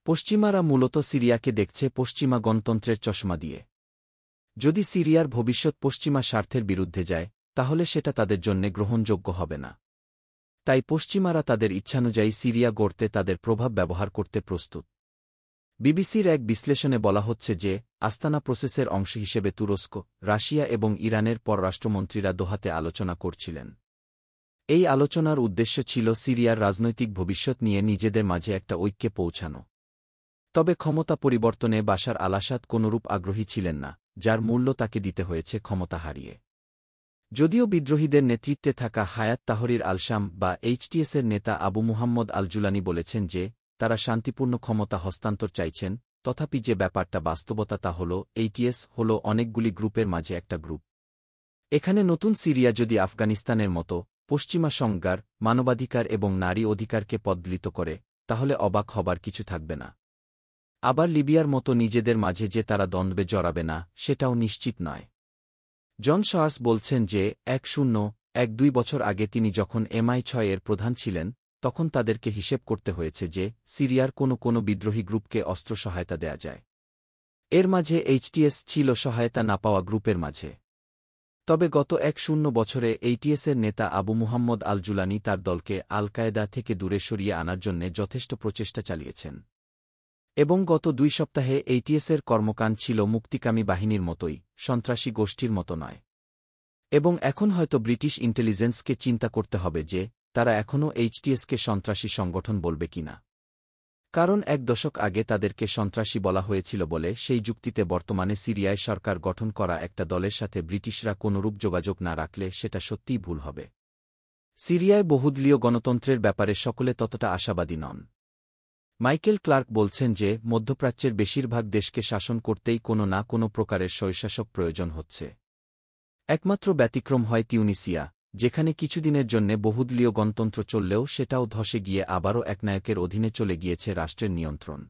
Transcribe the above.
পশ্চিমারা মূলত সিরিয়াকে দেখছে পশ্চিমা গণতন্ত্রের চশমা দিয়ে। যদি সিরিয়ার ভবিষ্যৎ পশ্চিমা স্বার্থের বিরুদ্ধে যায়, তাহলে সেটা তাদের জন্যে গ্রহণযোগ্য হবে না। তাই পশ্চিমারা তাদের ইচ্ছানুযায়ী সিরিয়া গড়তে তাদের প্রভাব ব্যবহার করতে প্রস্তুত। বিবিসির এক বিশ্লেষণে বলা হচ্ছে যে, আস্তানা প্রসেসের অংশ হিসেবে তুরস্ক, রাশিয়া এবং ইরানের পররাষ্ট্রমন্ত্রীরা দোহাতে আলোচনা করছিলেন। এই আলোচনার উদ্দেশ্য ছিল সিরিয়ার রাজনৈতিক ভবিষ্যৎ নিয়ে নিজেদের মাঝে একটা ঐক্যে পৌঁছানো। তবে ক্ষমতা পরিবর্তনে বাশার আল-আসাদ কোনরূপ আগ্রহী ছিলেন না, যার মূল্য তাকে দিতে হয়েছে ক্ষমতা হারিয়ে। যদিও বিদ্রোহীদের নেতৃত্বে থাকা হায়াত তাহরির আল-শাম বা এইচটিএসের নেতা আবু মুহাম্মদ আল-জুলানি বলেছেন যে, তারা শান্তিপূর্ণ ক্ষমতা হস্তান্তর চাইছেন, তথাপি যে ব্যাপারটা বাস্তবতা তা হল এইচটিএস হল অনেকগুলি গ্রুপের মাঝে একটা গ্রুপ। এখানে নতুন সিরিয়া যদি আফগানিস্তানের মতো পশ্চিমা সংজ্ঞার, মানবাধিকার এবং নারী অধিকারকে পদদলিত করে, তাহলে অবাক হবার কিছু থাকবে না। আবার লিবিয়ার মতো নিজেদের মাঝে যে তারা দ্বন্দ্বে জড়াবে না, সেটাও নিশ্চিত নয়। জন শার্স বলছেন যে ১-০-১-২ বছর আগে তিনি যখন MI6 এর প্রধান ছিলেন, তখন তাদেরকে হিসেব করতে হয়েছে যে সিরিয়ার কোনো বিদ্রোহী গ্রুপকে অস্ত্র সহায়তা দেয়া যায়। এর মাঝে এইচটিএস ছিল সহায়তা না পাওয়া গ্রুপের মাঝে। তবে গত ১-০ বছরে এইচটিএসের নেতা আবু মুহাম্মদ আল-জুলানি তার দলকে আল-কায়েদা থেকে দূরে সরিয়ে আনার জন্যে যথেষ্ট প্রচেষ্টা চালিয়েছেন। এবং গত ২ সপ্তাহে এইচটিএসের কর্মকাণ্ড ছিল মুক্তিকামী বাহিনীর মতোই, সন্ত্রাসী গোষ্ঠীর মতো নয়। এবং এখন হয়তো ব্রিটিশ ইন্টেলিজেন্সকে চিন্তা করতে হবে যে, তারা এখনও এইচটিএসকে সন্ত্রাসী সংগঠন বলবে কিনা। কারণ ১ দশক আগে তাদেরকে সন্ত্রাসী বলা হয়েছিল বলে সেই যুক্তিতে বর্তমানে সিরিয়ায় সরকার গঠন করা একটা দলের সাথে ব্রিটিশরা কোনরূপ যোগাযোগ না রাখলে সেটা সত্যিই ভুল হবে। সিরিয়ায় বহুদলীয় গণতন্ত্রের ব্যাপারে সকলে ততটা আশাবাদী নন। মাইকেল ক্লার্ক বলছেন যে, মধ্যপ্রাচ্যের বেশিরভাগ দেশকে শাসন করতেই কোনো না কোনো প্রকারের স্বৈরশাসক প্রয়োজন হচ্ছে। একমাত্র ব্যতিক্রম হয় তিউনিসিয়া, যেখানে কিছুদিনের জন্যে বহুদলীয় গণতন্ত্র চললেও সেটাও ধসে গিয়ে আবারও একনায়কের অধীনে চলে গিয়েছে রাষ্ট্রের নিয়ন্ত্রণ।